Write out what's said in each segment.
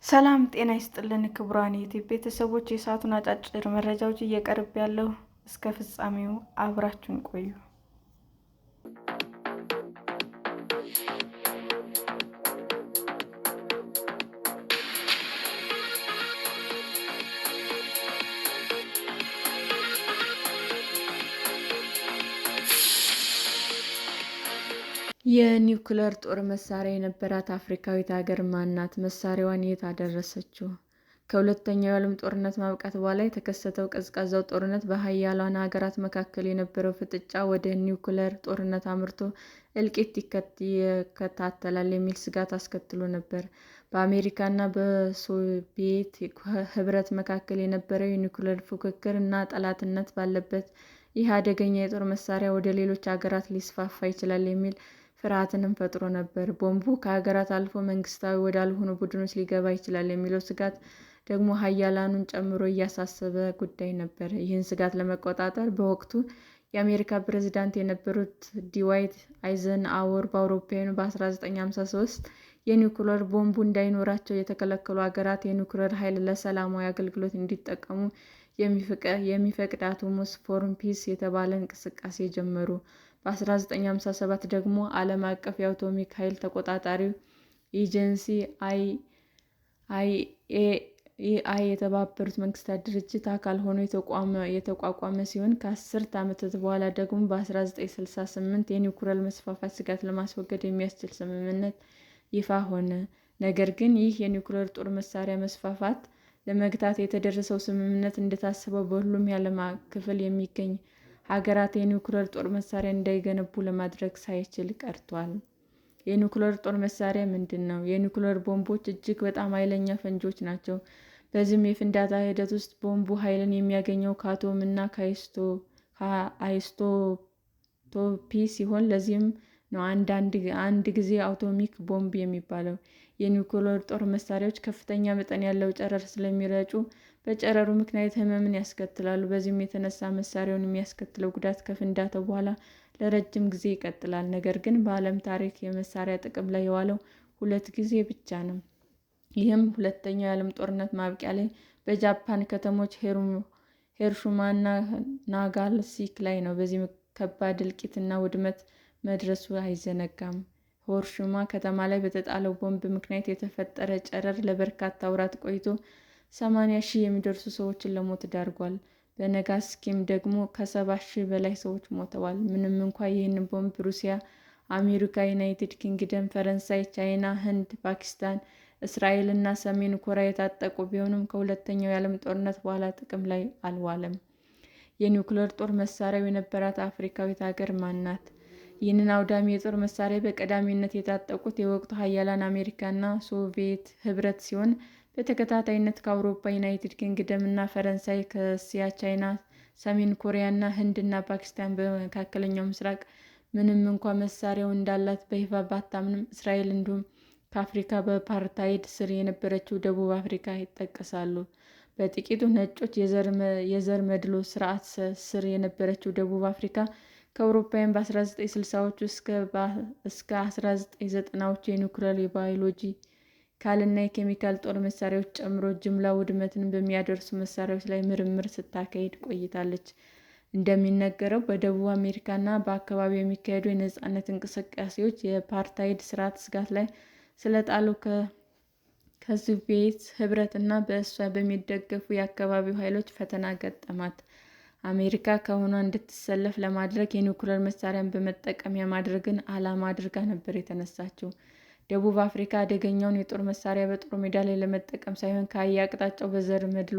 ሰላም ጤና ይስጥልን ክቡራን የዩቲዩብ ቤተሰቦች፣ የሰዓቱን አጫጭር መረጃዎች እየቀርብ ያለው እስከ ፍጻሜው አብራችሁን ቆዩ። የኒውክለር ጦር መሳሪያ የነበራት አፍሪካዊት ሀገር ማን ናት? መሳሪያዋን የት አደረሰችው? ከሁለተኛው የዓለም ጦርነት ማብቃት በኋላ የተከሰተው ቀዝቃዛው ጦርነት በሀያላን ሀገራት መካከል የነበረው ፍጥጫ ወደ ኒውክለር ጦርነት አምርቶ እልቂት ይከተላል የሚል ስጋት አስከትሎ ነበር። በአሜሪካና በሶቪየት ኅብረት መካከል የነበረው የኒውክለር ፉክክር እና ጠላትነት ባለበት፣ ይህ አደገኛ የጦር መሳሪያ ወደ ሌሎች ሀገራት ሊስፋፋ ይችላል የሚል ፍርሃትንም ፈጥሮ ነበር። ቦምቡ ከሀገራት አልፎ መንግስታዊ ወዳልሆኑ ቡድኖች ሊገባ ይችላል የሚለው ስጋት ደግሞ ሀያላኑን ጨምሮ እያሳሰበ ጉዳይ ነበር። ይህን ስጋት ለመቆጣጠር በወቅቱ የአሜሪካ ፕሬዝዳንት የነበሩት ድዋይት አይዘንአወር በአውሮፓውያኑ በ1953 የኒውክለር ቦምቡ እንዳይኖራቸው የተከለከሉ ሀገራት የኒውክለር ኃይል ለሰላማዊ አገልግሎት እንዲጠቀሙ የሚፈቅድ አቶምስ ፎር ፒስ የተባለ እንቅስቃሴ ጀመሩ። በ1957 ደግሞ ዓለም አቀፍ የአቶሚክ ኃይል ተቆጣጣሪው ኤጀንሲ አይኤኢኤ የተባበሩት መንግስታት ድርጅት አካል ሆኖ የተቋቋመ ሲሆን፣ ከአስርት ዓመታት በኋላ ደግሞ በ1968 የኒውክለር መስፋፋት ስጋት ለማስወገድ የሚያስችል ስምምነት ይፋ ሆነ። ነገር ግን ይህ የኒውክለር ጦር መሳሪያ መስፋፋት ለመግታት የተደረሰው ስምምነት እንደታሰበው በሁሉም የዓለም ክፍል የሚገኙ ሀገራት የኒውክለር ጦር መሳሪያ እንዳይገነቡ ለማድረግ ሳይችል ቀርቷል። የኒውክለር ጦር መሳሪያ ምንድን ነው? የኒውክለር ቦምቦች እጅግ በጣም ኃይለኛ ፈንጂዎች ናቸው። በዚህም የፍንዳታ ሂደት ውስጥ ቦምቡ ኃይልን የሚያገኘው ከአቶም እና ከአይሶቶፕ ሲሆን፣ ለዚህም ነው አንድ ጊዜ አቶሚክ ቦምብ የሚባለው። የኒውክለር ጦር መሳሪያዎች ከፍተኛ መጠን ያለው ጨረር ስለሚረጩ በጨረሩ ምክንያት ህመምን ያስከትላሉ። በዚህም የተነሳ መሳሪያውን የሚያስከትለው ጉዳት ከፍንዳታው በኋላ ለረጅም ጊዜ ይቀጥላል። ነገር ግን በዓለም ታሪክ የመሳሪያ ጥቅም ላይ የዋለው 2 ጊዜ ብቻ ነው። ይህም ሁለተኛው የዓለም ጦርነት ማብቂያ ላይ በጃፓን ከተሞች ሂሮሺማ እና ናጋሳኪ ላይ ነው። በዚህም ከባድ እልቂትና ውድመት መድረሱ አይዘነጋም። ሂሮሺማ ከተማ ላይ በተጣለው ቦምብ ምክንያት የተፈጠረ ጨረር ለበርካታ ወራት ቆይቶ 80,000 የሚደርሱ ሰዎችን ለሞት ዳርጓል። በናጋሳኪም ደግሞ ከ70,000 በላይ ሰዎች ሞተዋል። ምንም እንኳ ይህን ቦምብ ሩሲያ፣ አሜሪካ፣ ዩናይትድ ኪንግደም፣ ፈረንሳይ፣ ቻይና፣ ህንድ፣ ፓኪስታን፣ እስራኤል እና ሰሜን ኮሪያ የታጠቁ ቢሆኑም ከሁለተኛው የዓለም ጦርነት በኋላ ጥቅም ላይ አልዋለም። የኒውክለር ጦር መሳሪያው የነበራት አፍሪካዊት ሀገር ማን ናት? ይህንን አውዳሚ የጦር መሳሪያ በቀዳሚነት የታጠቁት የወቅቱ ሀያላን አሜሪካ እና ሶቪየት ኅብረት ሲሆን፣ በተከታታይነት ከአውሮፓ ዩናይትድ ኪንግደም እና ፈረንሳይ፣ ከእስያ ቻይና፣ ሰሜን ኮሪያ እና ህንድ እና ፓኪስታን፣ በመካከለኛው ምስራቅ ምንም እንኳ መሳሪያው እንዳላት በይፋ ባታምንም እስራኤል እንዲሁም ከአፍሪካ በአፓርታይድ ስር የነበረችው ደቡብ አፍሪካ ይጠቀሳሉ። በጥቂቱ ነጮች የዘር መድሎ ስርዓት ስር የነበረችው ደቡብ አፍሪካ ከአውሮፓውያን በ1960ዎቹ እስከ 1990ዎቹ የኒውክለር፣ የባዮሎጂካል እና የኬሚካል ጦር መሳሪያዎች ጨምሮ ጅምላ ውድመትን በሚያደርሱ መሳሪያዎች ላይ ምርምር ስታካሂድ ቆይታለች። እንደሚነገረው በደቡብ አሜሪካ እና በአካባቢው የሚካሄዱ የነፃነት እንቅስቃሴዎች የአፓርታይድ ስርዓት ስጋት ላይ ስለጣሉ ከሶቪየት ኅብረት እና በእሷ በሚደገፉ የአካባቢው ኃይሎች ፈተና ገጠማት። አሜሪካ ከሆኗ እንድትሰለፍ ለማድረግ የኒውክለር መሳሪያን በመጠቀሚያ ማድረግን ዓላማ አድርጋ ነበር የተነሳችው። ደቡብ አፍሪካ አደገኛውን የጦር መሳሪያ በጦር ሜዳ ላይ ለመጠቀም ሳይሆን ከየአቅጣጫው በዘር መድሎ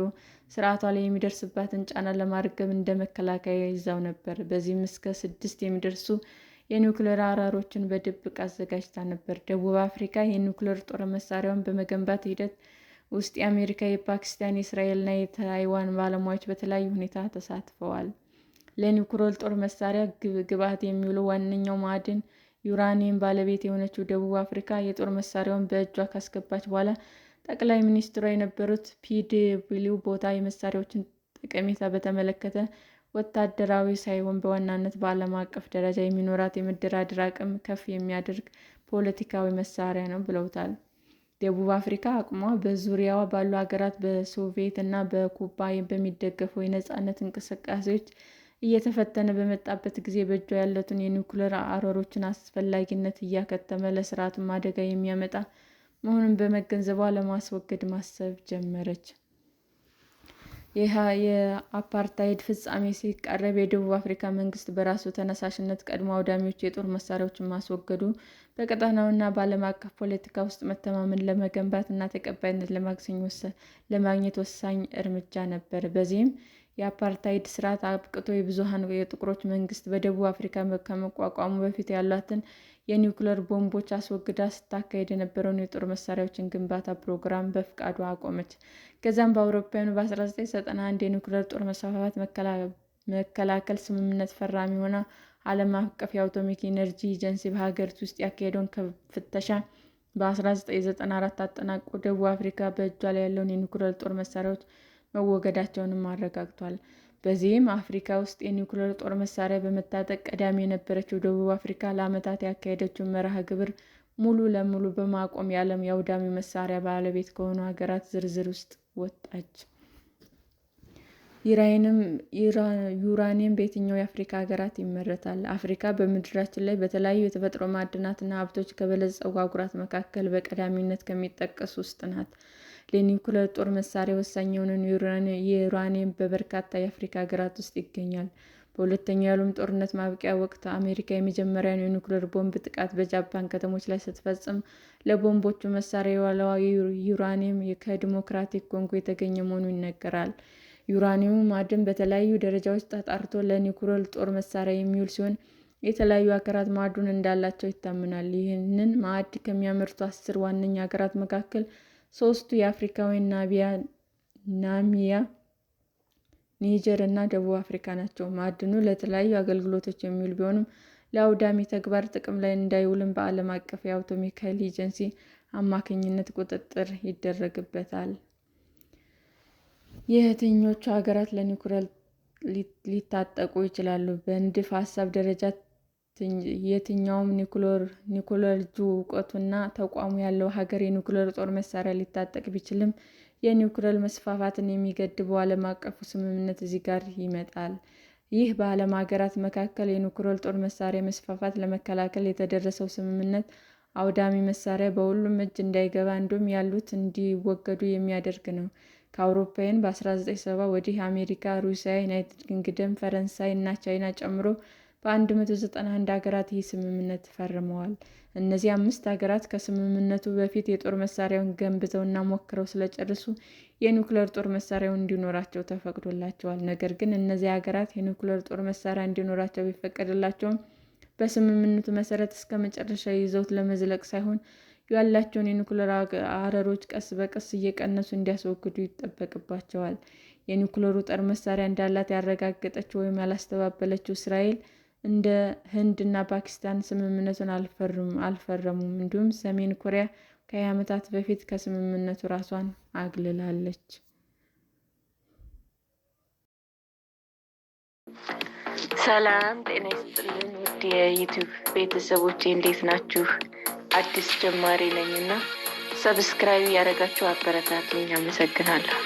ስርዓቷ ላይ የሚደርስባትን ጫና ለማርገብ እንደ መከላከያ ይዛው ነበር። በዚህም እስከ 6 የሚደርሱ የኒውክለር አረሮችን በድብቅ አዘጋጅታ ነበር። ደቡብ አፍሪካ የኒውክለር ጦር መሳሪያውን በመገንባት ሂደት ውስጥ የአሜሪካ፣ የፓኪስታን፣ የእስራኤል እና የታይዋን ባለሙያዎች በተለያየ ሁኔታ ተሳትፈዋል። ለኒውክለር ጦር መሳሪያ ግብዓት የሚውለው ዋነኛው ማዕድን ዩራኒየም ባለቤት የሆነችው ደቡብ አፍሪካ የጦር መሳሪያውን በእጇ ካስገባች በኋላ ጠቅላይ ሚኒስትሯ የነበሩት ፒ.ደብልዩ ቦታ የመሳሪያዎችን ጠቀሜታ በተመለከተ ወታደራዊ ሳይሆን በዋናነት በዓለም አቀፍ ደረጃ የሚኖራት የመደራደር አቅም ከፍ የሚያደርግ ፖለቲካዊ መሳሪያ ነው ብለውታል። ደቡብ አፍሪካ አቅሟ በዙሪያዋ ባሉ ሀገራት በሶቪየት እና በኩባ በሚደገፈው የነፃነት እንቅስቃሴዎች እየተፈተነ በመጣበት ጊዜ በእጇ ያሉትን የኒውክሌር አረሮችን አስፈላጊነት እያከተመ ለስርዓቱም አደጋ የሚያመጣ መሆኑን በመገንዘቧ ለማስወገድ ማሰብ ጀመረች። የአፓርታይድ ፍጻሜ ሲቃረብ የደቡብ አፍሪካ መንግስት በራሱ ተነሳሽነት ቀድሞ አውዳሚዎቹ የጦር መሳሪያዎችን ማስወገዱ በቀጠናውና በዓለም አቀፍ ፖለቲካ ውስጥ መተማመን ለመገንባት እና ተቀባይነት ለማግኘት ወሳኝ እርምጃ ነበር። በዚህም የአፓርታይድ ስርዓት አብቅቶ የብዙኃን የጥቁሮች መንግስት በደቡብ አፍሪካ ከመቋቋሙ በፊት ያሏትን የኒውክሌር ቦምቦች አስወግዳ ስታካሄድ የነበረውን የጦር መሳሪያዎችን ግንባታ ፕሮግራም በፍቃዱ አቆመች። ከዚያም በአውሮፓውያኑ በ1991 የኒውክሌር ጦር መስፋፋት መከላከል ስምምነት ፈራሚ ሆና ዓለም አቀፍ የአቶሚክ ኢነርጂ ኤጀንሲ በሀገሪቱ ውስጥ ያካሄደውን ፍተሻ በ1994 አጠናቆ ደቡብ አፍሪካ በእጇ ላይ ያለውን የኒውክሌር ጦር መሳሪያዎች መወገዳቸውንም አረጋግጧል። በዚህም አፍሪካ ውስጥ የኒውክሌር ጦር መሳሪያ በመታጠቅ ቀዳሚ የነበረችው ደቡብ አፍሪካ ለዓመታት ያካሄደችውን መርሃ ግብር ሙሉ ለሙሉ በማቆም የዓለም የአውዳሚ መሳሪያ ባለቤት ከሆኑ ሀገራት ዝርዝር ውስጥ ወጣች። ዩራኒየም በየትኛው የአፍሪካ ሀገራት ይመረታል? አፍሪካ በምድራችን ላይ በተለያዩ የተፈጥሮ ማዕድናትና ሀብቶች ከበለጸጉ አህጉራት መካከል በቀዳሚነት ከሚጠቀሱ ውስጥ ናት። ለኒውክሌር ጦር መሳሪያ ወሳኝ የሆነው ዩራኒየም በበርካታ የአፍሪካ ሀገራት ውስጥ ይገኛል። በሁለተኛው የዓለም ጦርነት ማብቂያ ወቅት አሜሪካ የመጀመሪያውን የኒውክሌር ቦምብ ጥቃት በጃፓን ከተሞች ላይ ስትፈጽም ለቦምቦቹ መሳሪያ የዋለው ዩራኒየም ከዲሞክራቲክ ኮንጎ የተገኘ መሆኑ ይነገራል። ዩራኒየም ማዕድን በተለያዩ ደረጃዎች ተጣርቶ ለኒውክሌር ጦር መሳሪያ የሚውል ሲሆን የተለያዩ ሀገራት ማዕድኑን እንዳላቸው ይታመናል። ይህንን ማዕድን ከሚያመርቱ 10 ዋነኛ ሀገራት መካከል 3ቱ የአፍሪካውያን ናሚቢያ፣ ኒጀር እና ደቡብ አፍሪካ ናቸው። ማዕድኑ ለተለያዩ አገልግሎቶች የሚውል ቢሆንም ለአውዳሚ ተግባር ጥቅም ላይ እንዳይውልም በዓለም አቀፍ የአቶሚክ ኃይል ኤጀንሲ አማካኝነት ቁጥጥር ይደረግበታል። የትኞቹ ሀገራት ለኒውክሌር ሊታጠቁ ይችላሉ? በንድፈ ሀሳብ ደረጃ የትኛውም ኒውክሌሮሎጂ እውቀቱና ተቋሙ ያለው ሀገር የኒውክሌር ጦር መሳሪያ ሊታጠቅ ቢችልም የኒውክሌር መስፋፋትን የሚገድበው ዓለም አቀፉ ስምምነት እዚህ ጋር ይመጣል። ይህ በዓለም ሀገራት መካከል የኒውክሌር ጦር መሳሪያ መስፋፋት ለመከላከል የተደረሰው ስምምነት አውዳሚ መሳሪያ በሁሉም እጅ እንዳይገባ እንዲሁም ያሉት እንዲወገዱ የሚያደርግ ነው። ከአውሮፓውያን በ1970 ወዲህ አሜሪካ፣ ሩሲያ፣ ዩናይትድ ኪንግደም፣ ፈረንሳይ እና ቻይና ጨምሮ በ191 ሀገራት ይህ ስምምነት ፈርመዋል። እነዚህ 5 ሀገራት ከስምምነቱ በፊት የጦር መሳሪያውን ገንብተውና ሞክረው ስለጨረሱ የኒውክሌር ጦር መሳሪያው እንዲኖራቸው ተፈቅዶላቸዋል። ነገር ግን እነዚህ ሀገራት የኒውክሌር ጦር መሳሪያ እንዲኖራቸው ቢፈቀድላቸውም በስምምነቱ መሰረት እስከ መጨረሻ ይዘውት ለመዝለቅ ሳይሆን ያላቸውን የኒውክሌር አረሮች ቀስ በቀስ እየቀነሱ እንዲያስወግዱ ይጠበቅባቸዋል። የኒውክሌር ጦር መሳሪያ እንዳላት ያረጋገጠችው ወይም ያላስተባበለችው እስራኤል እንደ ህንድ እና ፓኪስታን ስምምነቱን አልፈረሙም። እንዲሁም ሰሜን ኮሪያ ከ20 ዓመታት በፊት ከስምምነቱ ራሷን አግልላለች። ሰላም ጤና ይስጥልን ውድ የዩቲዩብ ቤተሰቦቼ እንዴት ናችሁ? አዲስ ጀማሪ ነኝ እና ሰብስክራይብ ያደረጋችሁ አበረታቱኝ። አመሰግናለሁ።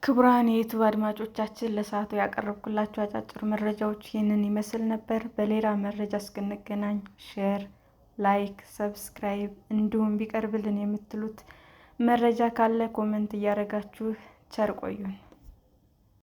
ክቡራን የዩቲዩብ አድማጮቻችን ለሰዓቱ ያቀረብኩላችሁ አጫጭር መረጃዎች ይህንን ይመስል ነበር። በሌላ መረጃ እስክንገናኝ ሼር፣ ላይክ፣ ሰብስክራይብ እንዲሁም ቢቀርብልን የምትሉት መረጃ ካለ ኮመንት እያደረጋችሁ ቸር ቆዩን።